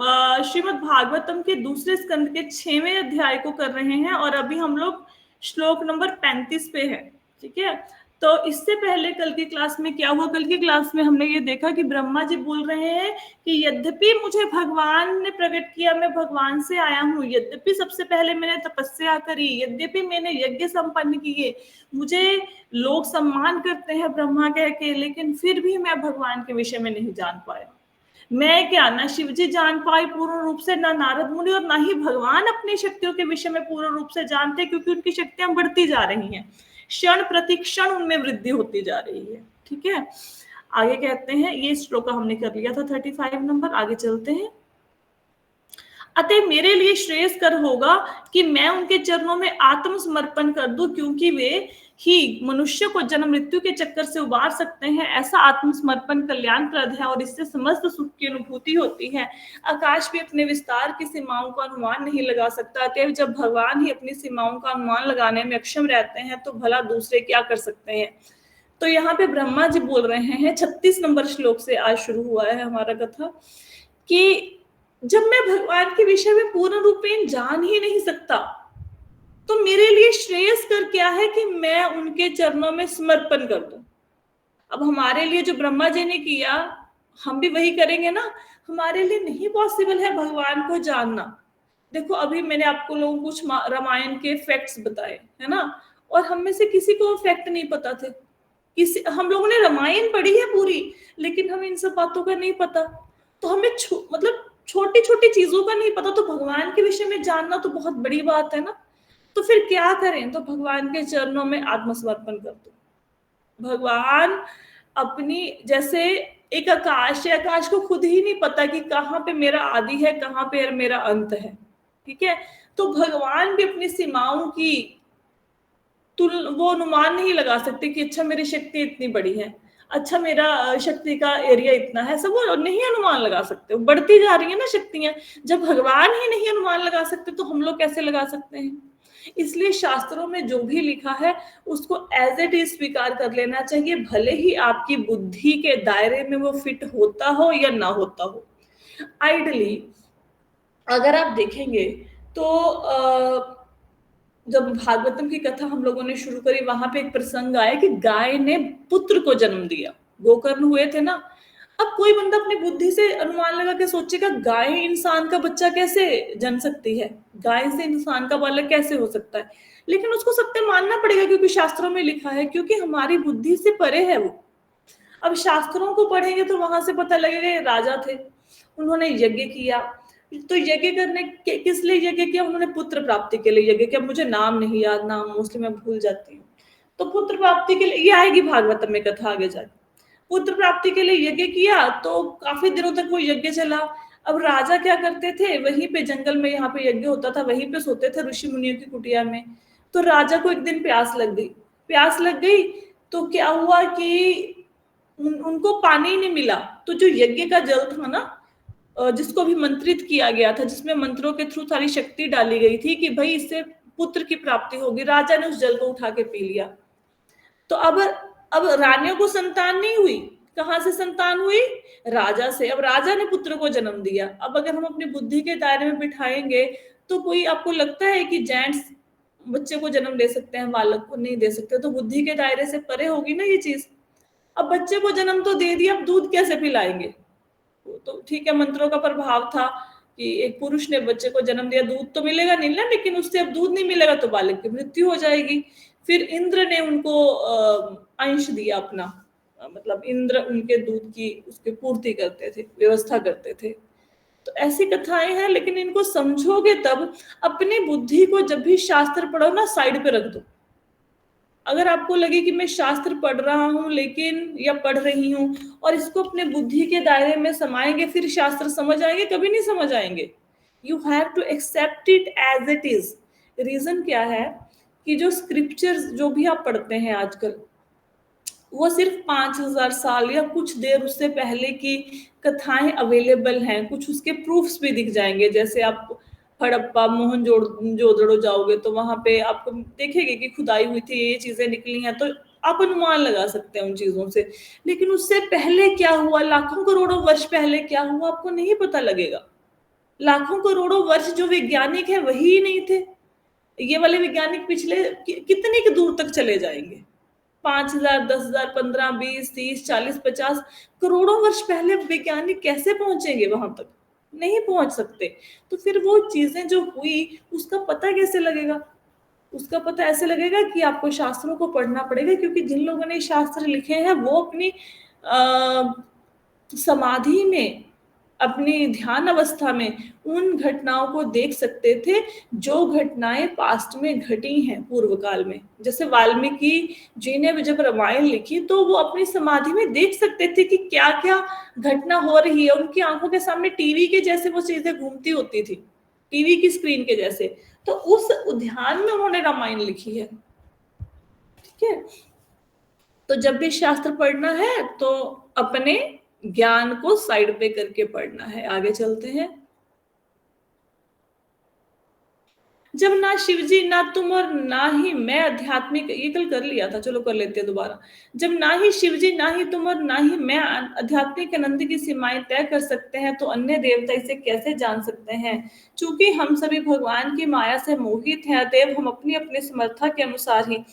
श्रीमद् भागवतम के दूसरे स्कंद के 6वें अध्याय को कर रहे हैं और अभी हम लोग श्लोक नंबर 35 पे है। ठीक है, तो इससे पहले कल की क्लास में क्या हुआ? कल की क्लास में हमने ये देखा कि ब्रह्मा जी बोल रहे हैं कि यद्यपि मुझे भगवान ने प्रकट किया, मैं भगवान से आया हूँ, यद्यपि सबसे पहले मैंने तपस्या करी, यद्यपि मैंने यज्ञ संपन्न किए, मुझे लोग सम्मान करते हैं ब्रह्मा कह के, लेकिन फिर भी मैं भगवान के विषय में नहीं जान पाया। मैं क्या, ना शिव जी जान पाए पूर्ण रूप से, ना नारद मुनि, और ना ही भगवान अपनी शक्तियों के विषय में पूर्ण रूप से जानते, क्योंकि उनकी शक्तियां बढ़ती जा रही हैं, क्षण प्रति क्षण उनमें वृद्धि होती जा रही है। ठीक है, आगे कहते हैं, ये श्लोक हमने कर लिया था 35 नंबर, आगे चलते हैं। अतः मेरे लिए श्रेयस्कर होगा कि मैं उनके चरणों में आत्मसमर्पण कर दूं, क्योंकि वे ही मनुष्य को जन्म मृत्यु के चक्कर से उबार सकते हैं। ऐसा आत्मसमर्पण कल्याणप्रद है और इससे समस्त सुख की अनुभूति होती है। आकाश भी अपने विस्तार की सीमाओं का अनुमान नहीं लगा सकता, अतएव जब भगवान ही अपनी सीमाओं का अनुमान लगाने में अक्षम रहते हैं तो भला दूसरे क्या कर सकते हैं। तो यहाँ पे ब्रह्मा जी बोल रहे हैं, 36 नंबर श्लोक से आज शुरू हुआ है हमारा कथा, कि जब मैं भगवान के विषय में पूर्ण रूपेण जान ही नहीं सकता तो मेरे लिए श्रेयस्कर क्या है कि मैं उनके चरणों में समर्पण कर दूं। अब हमारे लिए जो ब्रह्मा जी ने किया हम भी वही करेंगे ना। हमारे लिए नहीं पॉसिबल है भगवान को जानना। देखो, अभी मैंने आपको लोगों को कुछ रामायण के फैक्ट्स बताए है ना, और हम में से किसी को फैक्ट नहीं पता थे। हम लोगों ने रामायण पढ़ी है पूरी, लेकिन हमें इन सब बातों का नहीं पता। तो हमें मतलब छोटी छोटी चीजों का नहीं पता, तो भगवान के विषय में जानना तो बहुत बड़ी बात है ना। तो फिर क्या करें? तो भगवान के चरणों में आत्मसमर्पण कर दो। भगवान अपनी, जैसे एक आकाश है, आकाश को खुद ही नहीं पता कि कहाँ पे मेरा आदि है, कहाँ पे मेरा अंत है। ठीक है, तो भगवान भी अपनी सीमाओं की वो अनुमान नहीं लगा सकते कि अच्छा मेरी शक्ति इतनी बड़ी है, अच्छा मेरा शक्ति का एरिया इतना है, सब वो नहीं अनुमान लगा सकते। बढ़ती जा रही है ना शक्तियां। जब भगवान ही नहीं अनुमान लगा सकते तो हम लोग कैसे लगा सकते हैं? इसलिए शास्त्रों में जो भी लिखा है उसको एज इट इज स्वीकार कर लेना चाहिए, भले ही आपकी बुद्धि के दायरे में वो फिट होता हो या ना होता हो। आइडली अगर आप देखेंगे तो जब भागवतम की कथा हम लोगों ने शुरू करी, वहां पे एक प्रसंग आया कि गाय ने पुत्र को जन्म दिया। गोकर्ण हुए थे ना। अब कोई बंदा अपनी बुद्धि से अनुमान लगा के सोचेगा गाय इंसान का बच्चा कैसे जन सकती है, गाय से इंसान का बालक कैसे हो सकता है, लेकिन उसको सत्य मानना पड़ेगा क्योंकि शास्त्रों में लिखा है, क्योंकि हमारी बुद्धि से परे है वो। अब शास्त्रों को पढ़ेंगे तो वहां से पता लगेगा राजा थे, उन्होंने यज्ञ किया, तो यज्ञ करने किस लिए यज्ञ किया? उन्होंने पुत्र प्राप्ति के लिए यज्ञ किया। मुझे नाम नहीं याद, नाम मोस्टली मैं भूल जाती हूँ। तो पुत्र प्राप्ति के लिए, ये आएगी भागवतम में कथा आगे जाके, पुत्र प्राप्ति के लिए यज्ञ किया, तो काफी दिनों तक वो यज्ञ चला। अब राजा क्या करते थे, वहीं पे जंगल में, यहाँ पे यज्ञ होता था, वहीं पे सोते थे ऋषि मुनियों की कुटिया में। तो राजा को एक दिन प्यास लग गई। प्यास लग गई तो क्या हुआ कि उनको पानी नहीं मिला। तो जो यज्ञ का जल था ना, जिसको भी मंत्रित किया गया था, जिसमें मंत्रों के थ्रू सारी शक्ति डाली गई थी कि भाई इससे पुत्र की प्राप्ति होगी, राजा ने उस जल को उठा के पी लिया। तो अब रानियों को संतान नहीं हुई। कहां से संतान हुई? राजा से। अब राजा ने पुत्र को जन्म दिया। अब अगर हम अपनी बुद्धि के दायरे में बिठाएंगे तो कोई आपको लगता है कि जेंट्स बच्चे को जन्म दे सकते हैं, बालक को नहीं दे सकते? तो बुद्धि के दायरे से परे होगी ना ये चीज। अब बच्चे को जन्म तो दे दिया, अब दूध कैसे पिलाएंगे? तो ठीक है, मंत्रों का प्रभाव था कि एक पुरुष ने बच्चे को जन्म दिया, दूध तो मिलेगा नहीं ना, लेकिन उससे अब दूध नहीं मिलेगा तो बालक की मृत्यु हो जाएगी। फिर इंद्र ने उनको अंश दिया अपना, मतलब इंद्र उनके दूध की उसकी पूर्ति करते थे, व्यवस्था करते थे। तो ऐसी कथाएं हैं, लेकिन इनको समझोगे तब। अपनी बुद्धि को जब भी शास्त्र पढ़ो ना, साइड पे रख दो। अगर आपको लगे कि मैं शास्त्र पढ़ रहा हूं लेकिन, या पढ़ रही हूं, और इसको अपने बुद्धि के दायरे में समाएंगे, फिर शास्त्र समझ आएंगे? कभी नहीं समझ आएंगे। You have to accept it as it is. Reason क्या है कि जो स्क्रिप्चर्स जो भी आप पढ़ते हैं आजकल, वो सिर्फ 5000 साल या कुछ देर उससे पहले की कथाएं अवेलेबल हैं। कुछ उसके प्रूफ्स भी दिख जाएंगे। जैसे आप हड़प्पा मोहनजोदड़ो जाओगे तो वहां पे आपको देखेंगे कि खुदाई हुई थी, ये चीजें निकली हैं, तो आप अनुमान लगा सकते हैं उन चीजों से। लेकिन उससे पहले क्या हुआ, लाखों करोड़ों वर्ष पहले क्या हुआ, आपको नहीं पता लगेगा। लाखों करोड़ों वर्ष जो वैज्ञानिक है वही नहीं थे। ये वाले वैज्ञानिक पिछले कितने के दूर तक चले जाएंगे? 5,000, 10,000, 15, 20, 30, 40, 50 करोड़ों वर्ष पहले वैज्ञानिक कैसे पहुंचेंगे वहां तक? नहीं पहुंच सकते। तो फिर वो चीजें जो हुई उसका पता कैसे लगेगा? उसका पता ऐसे लगेगा कि आपको शास्त्रों को पढ़ना पड़ेगा, क्योंकि जिन लोगों ने शास्त्र लिखे हैं वो अपनी समाधि में, अपनी ध्यान अवस्था में उन घटनाओं को देख सकते थे जो घटनाएं पास्ट में घटी हैं पूर्व काल में। जैसे वाल्मीकि जी ने जब रामायण लिखी तो वो अपनी समाधि में देख सकते थे कि क्या क्या घटना हो रही है। उनकी आंखों के सामने टीवी के जैसे वो चीजें घूमती होती थी, टीवी की स्क्रीन के जैसे। तो उस ध्यान में उन्होंने रामायण लिखी है। ठीक है, तो जब भी शास्त्र पढ़ना है तो अपने ज्ञान को साइड पे करके पढ़ना है। आगे चलते हैं। जब ना शिवजी ना तुम और ना ही मैं आध्यात्मिक, ये कल कर लिया था, चलो कर लेते हैं दोबारा। जब ना ही शिवजी ना ही तुम और ना ही मैं आध्यात्मिक आनंद की सीमाएं तय कर सकते हैं तो अन्य देवता इसे कैसे जान सकते हैं? चूंकि हम सभी भगवान की माया से मोहित हैं, अतएव हम अपनी अपनी समर्था के अनुसार ही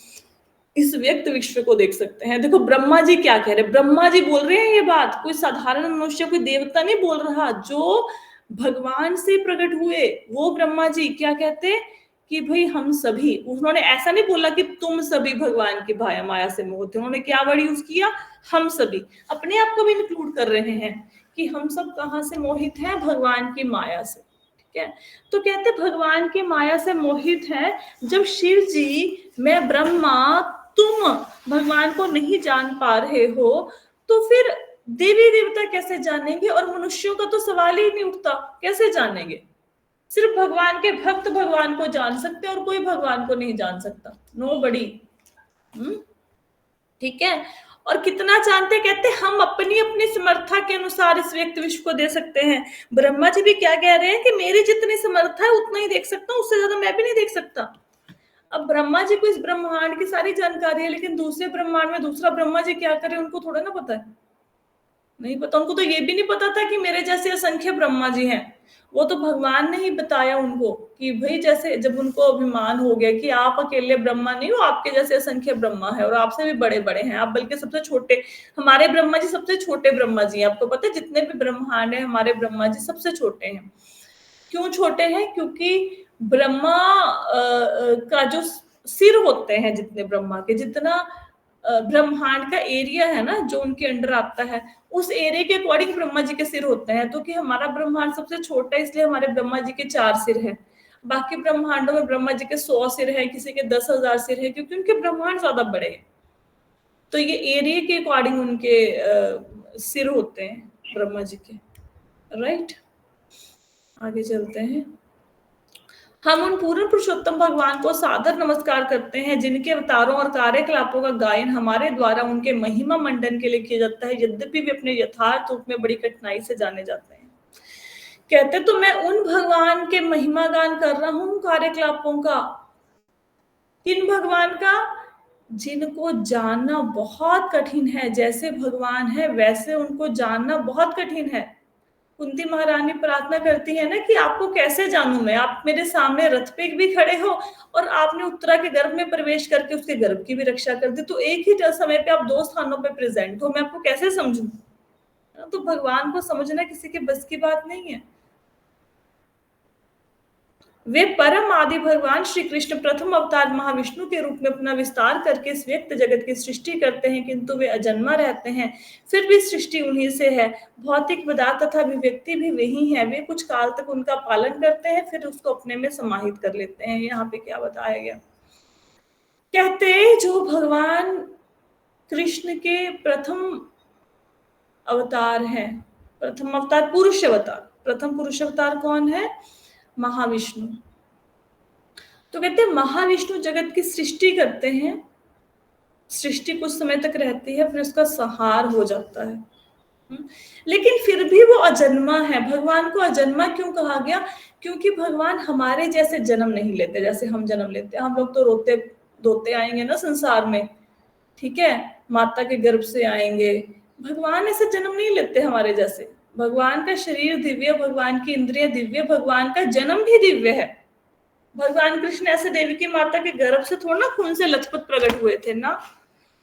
इस व्यक्त विश्व को देख सकते हैं। देखो ब्रह्मा जी क्या कह रहे हैं, ब्रह्मा जी बोल रहे हैं ये बात, कोई साधारण मनुष्य, कोई देवता नहीं बोल रहा। जो भगवान से प्रकट हुए वो ब्रह्मा जी क्या कहते हैं कि भाई हम सभी, उन्होंने ऐसा नहीं बोला कि तुम सभी भगवान की भाया माया से मोहित थे, उन्होंने क्या वर्ड यूज किया? हम सभी, अपने आप को भी इंक्लूड कर रहे हैं कि हम सब कहां से मोहित हैं? भगवान की माया से। ठीक है, तो कहते भगवान की माया से मोहित है। जब शिव जी, मैं ब्रह्मा, तुम भगवान को नहीं जान पा रहे हो तो फिर देवी देवता कैसे जानेंगे? और मनुष्यों का तो सवाल ही नहीं उठता, कैसे जानेंगे? सिर्फ भगवान के भक्त भगवान को जान सकते हैं और कोई भगवान को नहीं जान सकता, नो बड़ी। ठीक है, और कितना जानते? कहते हम अपनी अपनी समर्था के अनुसार इस व्यक्त विश्व को दे सकते हैं। ब्रह्मा जी भी क्या कह रहे हैं कि मेरी जितनी समर्था है उतना ही देख सकता हूं, उससे ज्यादा मैं भी नहीं देख सकता। अब ब्रह्मा जी को इस ब्रह्मांड की सारी जानकारी है, लेकिन दूसरे ब्रह्मांड में दूसरा ब्रह्मा जी क्या करे उनको थोड़ा ना पता है, नहीं पता उनको। तो ये भी नहीं पता था कि मेरे जैसे असंख्य ब्रह्मा जी हैं। वो तो भगवान ने ही बताया उनको कि भाई, जैसे जब उनको अभिमान हो गया कि आप अकेले ब्रह्मा नहीं हो, आपके जैसे असंख्य ब्रह्मा है और आपसे भी बड़े बड़े हैं, आप बल्कि सबसे छोटे, हमारे ब्रह्मा जी सबसे छोटे ब्रह्मा जी हैं। आपको पता है जितने भी ब्रह्मांड है हमारे ब्रह्मा जी सबसे छोटे हैं। क्यों छोटे हैं? क्योंकि ब्रह्मा का जो सिर होते हैं, जितने ब्रह्मा के, जितना ब्रह्मांड का एरिया है ना जो उनके अंडर आता है, उस एरिया के अकॉर्डिंग ब्रह्मा जी के सिर होते हैं। तो कि हमारा ब्रह्मांड सबसे छोटा है इसलिए हमारे ब्रह्मा जी के 4 सिर हैं। बाकी ब्रह्मांडों में ब्रह्मा जी के 100 सिर है, किसी के 10,000 सिर है, क्योंकि उनके ब्रह्मांड ज्यादा बड़े हैं। तो ये एरिया के अकॉर्डिंग उनके सिर होते हैं ब्रह्मा जी के। राइट, आगे चलते हैं। हम उन पूर्ण पुरुषोत्तम भगवान को सादर नमस्कार करते हैं जिनके अवतारों और कार्यकलापों का गायन हमारे द्वारा उनके महिमा मंडन के लिए किया जाता है, यद्यपि वे अपने यथार्थ रूप में बड़ी कठिनाई से जाने जाते हैं। कहते तो मैं उन भगवान के महिमा गान कर रहा हूं कार्यकलापों का। किन भगवान का? जिनको जानना बहुत कठिन है। जैसे भगवान है वैसे उनको जानना बहुत कठिन है। कुंती महारानी प्रार्थना करती है ना कि आपको कैसे जानूं मैं? आप मेरे सामने रथ पे भी खड़े हो और आपने उत्तरा के गर्भ में प्रवेश करके उसके गर्भ की भी रक्षा कर दी, तो एक ही समय पे आप 2 स्थानों पे प्रेजेंट हो, मैं आपको कैसे समझूं? तो भगवान को समझना किसी के बस की बात नहीं है। वे परम आदि भगवान श्री कृष्ण प्रथम अवतार महाविष्णु के रूप में अपना विस्तार करके इस व्यक्त जगत की सृष्टि करते हैं, किंतु वे अजन्मा रहते हैं, फिर भी सृष्टि उन्हीं से है। भौतिक पदार्थ तथा अभिव्यक्ति भी वही है। वे कुछ काल तक उनका पालन करते हैं, फिर उसको अपने में समाहित कर लेते हैं। यहाँ पे क्या बताया गया? कहते जो भगवान कृष्ण के प्रथम अवतार है, प्रथम अवतार पुरुष अवतार, प्रथम पुरुष अवतार कौन है? महाविष्णु। तो कहते हैं महाविष्णु जगत की सृष्टि करते हैं, सृष्टि कुछ समय तक रहती है, फिर उसका संहार हो जाता है। लेकिन फिर भी वो अजन्मा है। भगवान को अजन्मा क्यों कहा गया? क्योंकि भगवान हमारे जैसे जन्म नहीं लेते, जैसे हम जन्म लेते हैं। हम लोग तो रोते धोते आएंगे ना संसार में, ठीक है, माता के गर्भ से आएंगे। भगवान ऐसे जन्म नहीं लेते हमारे जैसे। भगवान का शरीर दिव्य, भगवान की इंद्रियां दिव्य, भगवान का जन्म भी दिव्य है। भगवान कृष्ण ऐसे देवी की माता के गर्भ से थोड़ा ना खून से लथपथ प्रकट हुए थे ना,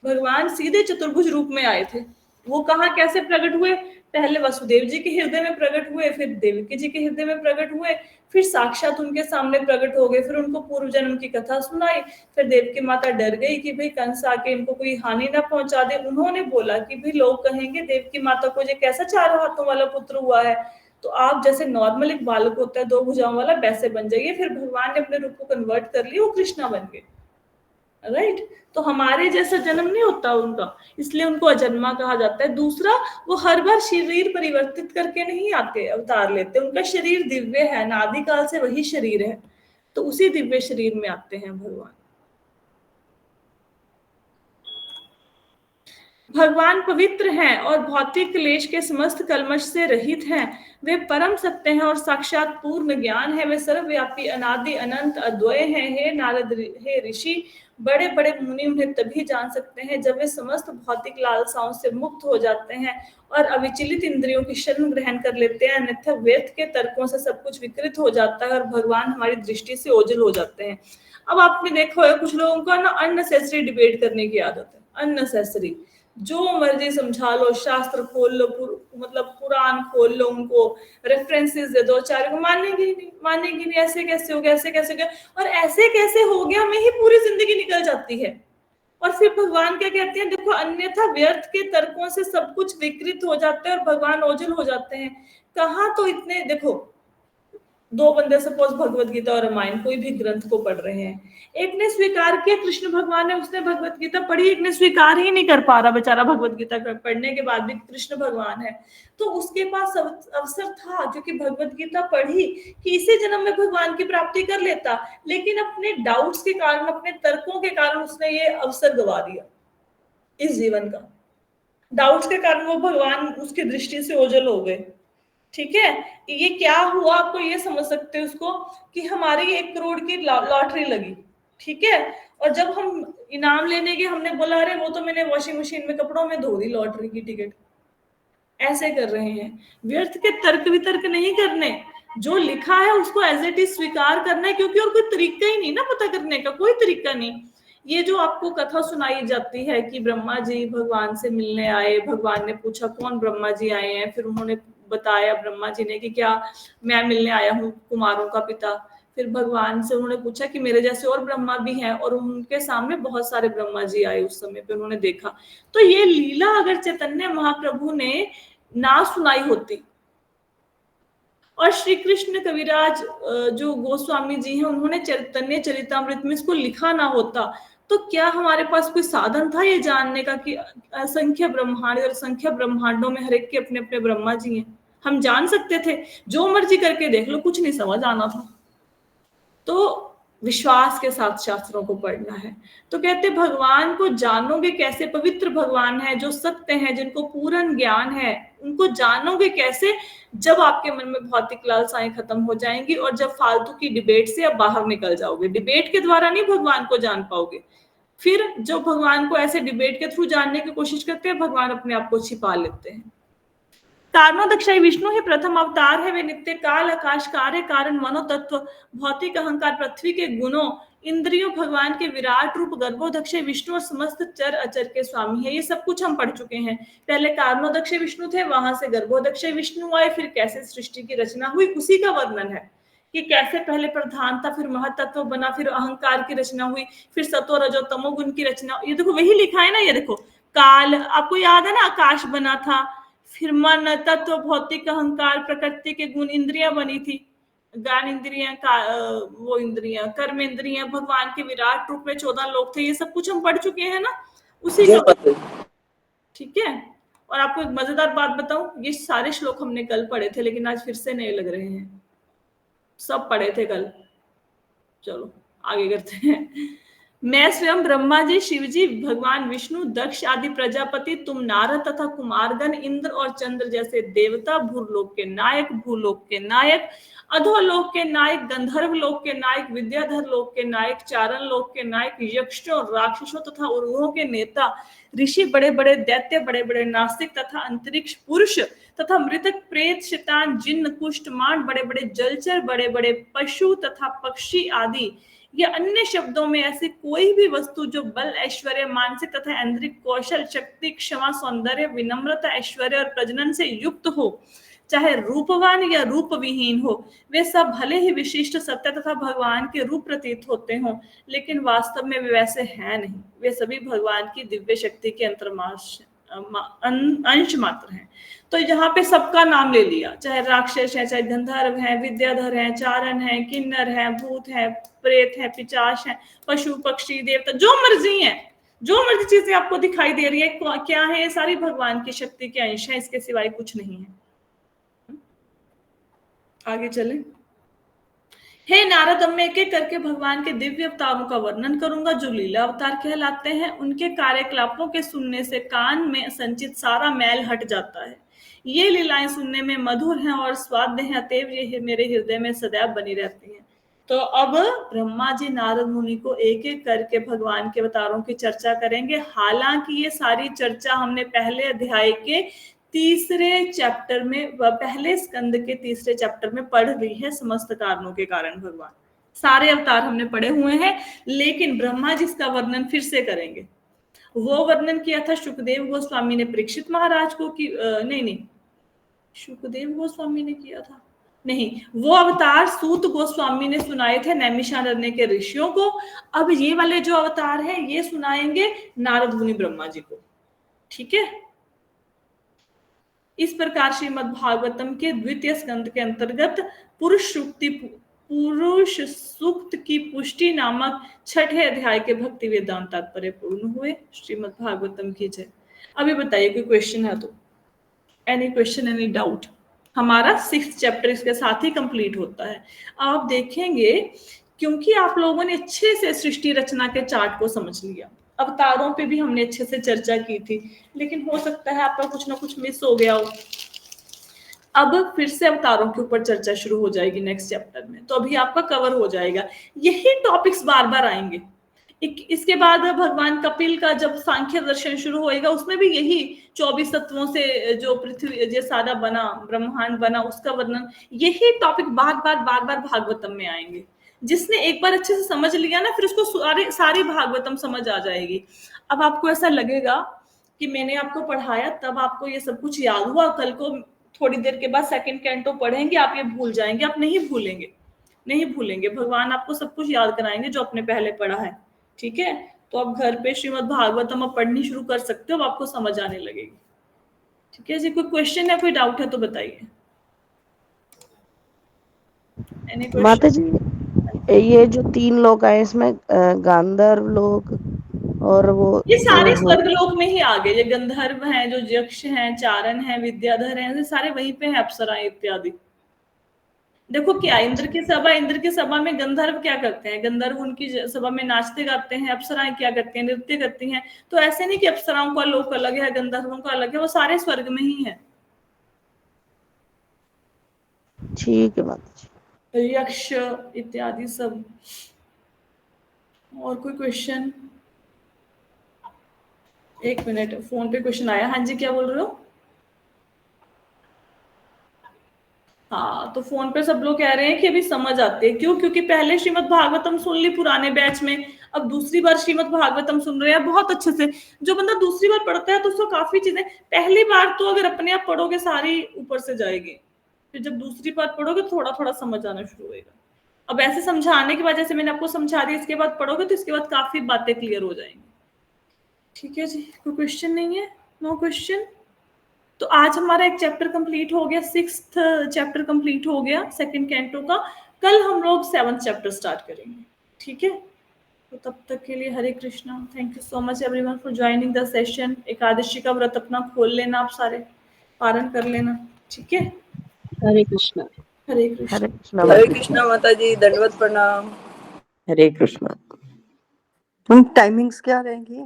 भगवान सीधे चतुर्भुज रूप में आए थे। वो कहाँ कैसे प्रकट हुए? पहले वसुदेव जी के हृदय में प्रकट हुए, फिर देवकी जी के हृदय में प्रकट हुए, फिर साक्षात उनके सामने प्रकट हो गए, फिर उनको पूर्व जन्म की कथा सुनाई। फिर देवकी माता डर गई कि भाई कंस आके इनको कोई हानि ना पहुंचा दे। उन्होंने बोला कि भाई लोग कहेंगे देवकी माता को ये कैसा 4 हाथों वाला पुत्र हुआ है, तो आप जैसे नॉर्मल एक बालक होता है 2 भुजाओं वाला, वैसे बन जाइए। फिर भगवान ने अपने रूप को कन्वर्ट कर लिया, वो कृष्णा बन गए। राइट, तो हमारे जैसा जन्म नहीं होता उनका, इसलिए उनको अजन्मा कहा जाता है। दूसरा, वो हर बार शरीर परिवर्तित करके नहीं आते, अवतार लेते, उनका शरीर दिव्य है, अनादिकाल से वही शरीर है, तो उसी दिव्य शरीर में आते हैं भगवान। भगवान पवित्र हैं और भौतिक क्लेश के समस्त कलमश से रहित हैं। वे परम सत्य हैं और साक्षात पूर्ण ज्ञान है। वे सर्वव्यापी अनादि अनंत अद्वय हैं। हे नारद, हे ऋषि, बड़े बड़े मुनि उन्हें तभी जान सकते हैं जब वे समस्त भौतिक लालसाओं से मुक्त हो जाते हैं और अविचलित इंद्रियों की शरण ग्रहण कर लेते हैं, अन्यथा व्यर्थ के तर्कों से सब कुछ विकृत हो जाता है और भगवान हमारी दृष्टि से ओझल हो जाते हैं। अब आपने देखा है कुछ लोगों का ना अननेसेसरी डिबेट करने की आदत है, अननेसेसरी, जो मर्जी समझा लो, शास्त्र खोल लो, मतलब कुरान खोल लो, उनको रेफरेंसेस दे दो, चार को मानेगी नहीं, मानेगी नहीं, ऐसे कैसे हो गया, ऐसे कैसे हो गया, और ऐसे कैसे हो गया में ही पूरी जिंदगी निकल जाती है। और फिर भगवान क्या कहते हैं, देखो अन्यथा व्यर्थ के तर्कों से सब कुछ विकृत हो जाता है और भगवान ओझल हो जाते हैं। कहाँ तो इतने, देखो 2 बंदे सपोज भगवत गीता और रामायण कोई भी ग्रंथ को पढ़ रहे हैं, एक ने स्वीकार किया कृष्ण भगवान है, उसने भगवत गीता पढ़ी, एक ने स्वीकार ही नहीं कर पा रहा बेचारा भगवत गीता पढ़ने के बाद भी कृष्ण भगवान है, तो उसके पास अवसर था क्योंकि भगवत गीता पढ़ी कि इसी जन्म में भगवान की प्राप्ति कर लेता, लेकिन अपने डाउट्स के कारण, अपने तर्कों के कारण उसने ये अवसर गवा दिया इस जीवन का। डाउट्स के कारण वो भगवान उसकी दृष्टि से ओझल हो गए। ठीक है, ये क्या हुआ आपको ये समझ सकते हो उसको, कि हमारी 1 करोड़ की लॉटरी लगी, ठीक है, और जब हम इनाम लेने के हमने बोला अरे वो तो मैंने वॉशिंग मशीन में कपड़ों में धो दी लॉटरी की टिकट। ऐसे कर रहे हैं, व्यर्थ के तर्क वितर्क नहीं करने, जो लिखा है उसको एज इट इज स्वीकार करना है, क्योंकि और कोई तरीका ही नहीं ना पता करने का, कोई तरीका नहीं। ये जो आपको कथा सुनाई जाती है कि ब्रह्मा जी भगवान से मिलने आए, भगवान ने पूछा कौन ब्रह्मा जी आए हैं, फिर उन्होंने बताया ब्रह्मा जी ने कि क्या मैं मिलने आया हूँ कुमारों का पिता। फिर भगवान से उन्होंने पूछा कि मेरे जैसे और ब्रह्मा भी हैं, और उनके सामने बहुत सारे ब्रह्मा जी आए उस समय पे, उन्होंने देखा। तो ये लीला अगर चैतन्य महाप्रभु ने ना सुनाई होती और श्री कृष्ण कविराज जो गोस्वामी जी हैं उन्होंने चैतन्य चरितमृत में इसको लिखा ना होता, तो क्या हमारे पास कोई साधन था ये जानने का कि असंख्य ब्रह्मांड और असंख्य ब्रह्मांडों में हर एक के अपने अपने ब्रह्मा जी हैं? हम जान सकते थे, जो मर्जी करके देख लो, कुछ नहीं समझ आना था। तो विश्वास के साथ शास्त्रों को पढ़ना है। तो कहते भगवान को जानोगे कैसे? पवित्र भगवान है जो सत्य है, जिनको पूर्ण ज्ञान है, उनको जानोगे कैसे? जब आपके मन में भौतिक लालसाएं खत्म हो जाएंगी और जब फालतू की डिबेट से आप बाहर निकल जाओगे। डिबेट के द्वारा नहीं भगवान को जान पाओगे। फिर जो भगवान को ऐसे डिबेट के थ्रू जानने की कोशिश करते हैं, भगवान अपने आप को छिपा लेते हैं। कारणोदक्षाई विष्णु ही प्रथम अवतार है, वे नित्य काल आकाश कार्य कारण मनोतत्व भौतिक अहंकार पृथ्वी के गुणों इंद्रियों भगवान के विराट रूप गर्भोदक्षय विष्णु और समस्त चर अचर के स्वामी है। ये सब कुछ हम पढ़ चुके हैं। पहले कारणोदक्षय विष्णु थे, वहां से गर्भोदक्षय विष्णु आए, फिर कैसे सृष्टि की रचना हुई उसी का वर्णन है कि कैसे पहले प्रधान था, फिर महतत्व बना, फिर अहंकार की रचना हुई, फिर सतो रजो तमोगुण की रचना। ये देखो वही लिखा है ना, ये देखो काल, आपको याद है ना, आकाश बना था, फिर मन तत्व भौतिक अहंकार प्रकृति के गुण इंद्रियां बनी थी, ज्ञान इंद्रियां का वो इंद्रियां कर्म इंद्रियां, भगवान के विराट रूप में 14 लोग थे। ये सब कुछ हम पढ़ चुके हैं ना, उसी का। ठीक है, और आपको एक मजेदार बात बताऊं, ये सारे श्लोक हमने कल पढ़े थे लेकिन आज फिर से नए लग रहे हैं, सब पढ़े थे कल। चलो आगे करते हैं। मैं स्वयं ब्रह्मा जी, शिव जी, भगवान विष्णु, दक्ष आदि प्रजापति, तुम नारद तथा कुमारगण, इंद्र और चंद्र जैसे देवता, भूलोक के नायक, भूलोक के नायक, अधोलोक के नायक, गंधर्व लोक के नायक, विद्याधर लोक के नायक, चारण लोक के नायक, यक्षों, राक्षसों तथा उर्वों के नेता, ऋषि, बड़े बड़े दैत्य, बड़े बड़े नास्तिक तथा अंतरिक्ष पुरुष तथा मृतक, प्रेत, शैतान, जिन्न, कुष्ठ, मांड, बड़े बड़े जलचर, बड़े बड़े पशु तथा पक्षी आदि, या अन्य शब्दों में ऐसी कोई भी वस्तु जो बल, ऐश्वर्य, मानसिक तथा इंद्रिय कौशल, शक्ति, क्षमा, सौंदर्य, विनम्रता, ऐश्वर्य और प्रजनन से युक्त हो, चाहे रूपवान या रूप विहीन हो, वे सब भले ही विशिष्ट, सत्य तथा भगवान के रूप प्रतीत होते हों, लेकिन वास्तव में वे वैसे हैं नहीं। वे सभी भगवान की दिव्य शक्ति के अंश मात्र हैं। तो यहाँ पे सबका नाम ले लिया, चाहे राक्षस है, चाहे गंधर्व है, विद्याधर है, चारण है, किन्नर है, भूत है, प्रेत है, पिशाच है, पशु, पक्षी, देवता, जो मर्जी है, जो मर्जी चीजें आपको दिखाई दे रही है, क्या है, ये सारी भगवान की शक्ति के अंश है, इसके सिवाय कुछ नहीं है। आगे चले। हे नारद, अब मैं एक एक करके भगवान के दिव्य अवतारों का वर्णन करूंगा जो लीला अवतार कहलाते हैं। उनके कार्यकलापों के सुनने से कान में संचित सारा मैल हट जाता है। ये लीलाएं सुनने में मधुर हैं और स्वाद्य हैं, अतएव ये मेरे हृदय में सदैव बनी रहती हैं। तो अब ब्रह्मा जी नारद मुनि को एक एक करके भगवान के अवतारों की चर्चा करेंगे। हालांकि ये सारी चर्चा हमने पहले अध्याय के तीसरे चैप्टर में, पहले स्कंद के तीसरे चैप्टर में पढ़ ली है। समस्त कारणों के कारण भगवान, सारे अवतार हमने पढ़े हुए हैं, लेकिन ब्रह्मा जी इसका वर्णन फिर से करेंगे। वो वर्णन किया था शुकदेव गोस्वामी ने परीक्षित महाराज को कि नहीं, शुकदेव गोस्वामी ने किया था, नहीं, वो अवतार सूत गोस्वामी ने सुनाए थे नैमिषारण्य के ऋषियों को। अब ये वाले जो अवतार है ये सुनाएंगे नारद मुनि ब्रह्मा जी को। ठीक है। इस प्रकार श्रीमद् भागवतम के द्वितीय स्कंद के अंतर्गत पुरुष सूक्त की पुष्टि नामक छठे अध्याय के भक्ति वेदांत तात्पर्य पूर्ण हुए। श्रीमद् भागवतम की जय। अभी बताइए कोई क्वेश्चन है तो, एनी क्वेश्चन, एनी डाउट? हमारा 6th चैप्टर इसके साथ ही कंप्लीट होता है। आप देखेंगे क्योंकि आप लोगों ने अच्छे से सृष्टि रचना के चार्ट को समझ लिया, अवतारों पे भी हमने अच्छे से चर्चा की थी, लेकिन हो सकता है आपका कुछ ना कुछ मिस हो गया हो। अब फिर से अवतारों के ऊपर चर्चा शुरू हो जाएगी नेक्स्ट चैप्टर में, तो अभी आपका कवर हो जाएगा। यही टॉपिक्स बार बार आएंगे। इसके बाद भगवान कपिल का जब सांख्य दर्शन शुरू होएगा, उसमें भी यही 24 तत्वों से जो पृथ्वी जो सारा बना, ब्रह्मांड बना, उसका वर्णन, यही टॉपिक बार बार भागवतम में आएंगे। जिसने एक बार अच्छे से समझ लिया ना, फिर उसको सारी भागवतम समझ आ जाएगी। अब आपको ऐसा लगेगा कि मैंने आपको पढ़ाया तब आपको ये सब कुछ याद हुआ, कल को थोड़ी देर के बाद सेकंड कैंटो पढ़ेंगे, आप ये भूल जाएंगे। आप नहीं भूलेंगे, भगवान आपको सब कुछ याद कराएंगे जो आपने पहले पढ़ा है। ठीक है। तो आप घर पे श्रीमद् भागवतम आप पढ़नी शुरू कर सकते हो, आपको समझ आने लगेगी। ठीक है जी। कोई क्वेश्चन है, कोई डाउट है तो बताइए। माता जी, ये जो 3 लोक आए इसमें गांधर्व लोक और वो ये सारे स्वर्ग लोक में ही आ गए। ये गंधर्व हैं, जो यक्ष हैं, चारण हैं, विद्याधर हैं, सारे वहीं पे हैं, अप्सराएं इत्यादि। देखो क्या, इंद्र की सभा में गंधर्व क्या करते हैं? गंधर्व उनकी सभा में नाचते गाते हैं। अप्सराएं क्या करती हैं? नृत्य करती हैं। तो ऐसे नहीं कि अप्सराओं का लोक अलग है, गंधर्वों का अलग है, वो सारे स्वर्ग में ही है। ठीक है माता जी। यक्ष इत्यादि सब। और कोई क्वेश्चन? एक मिनट, फोन पे क्वेश्चन आया। हाँ जी, क्या बोल रहे हो? हाँ, तो फोन पे सब लोग कह रहे हैं कि अभी समझ आती है। क्यों? क्योंकि पहले श्रीमद् भागवतम सुन ली पुराने बैच में, अब दूसरी बार श्रीमद् भागवतम सुन रहे हैं बहुत अच्छे से। जो बंदा दूसरी बार पढ़ता है तो उसको काफी चीजें, पहली बार तो अगर अपने आप पढ़ोगे सारी ऊपर से जाएगी, फिर जब दूसरी बार पढ़ोगे थोड़ा थोड़ा समझ आना शुरू होगा। अब ऐसे समझाने के बाद, जैसे मैंने आपको समझा दिया, इसके बाद पढ़ोगे तो इसके बाद काफी बातें क्लियर हो जाएंगी। ठीक है जी। कोई क्वेश्चन नहीं है? No question. तो आज हमारा एक चैप्टर कंप्लीट हो गया, 6th चैप्टर कंप्लीट हो गया सेकंड कैंटो का। कल हम लोग 7th चैप्टर स्टार्ट करेंगे। ठीक है। तो तब तक के लिए Hare Krishna. Thank you so much everyone for joining the session. Ekadashi का व्रत अपना खोल लेना, आप सारे पारण कर लेना। ठीक है। हरे कृष्णा। हरे कृष्णा। हरे कृष्णा माता जी, दंडवत प्रणाम। हरे कृष्णा। टाइमिंग्स क्या रहेंगी?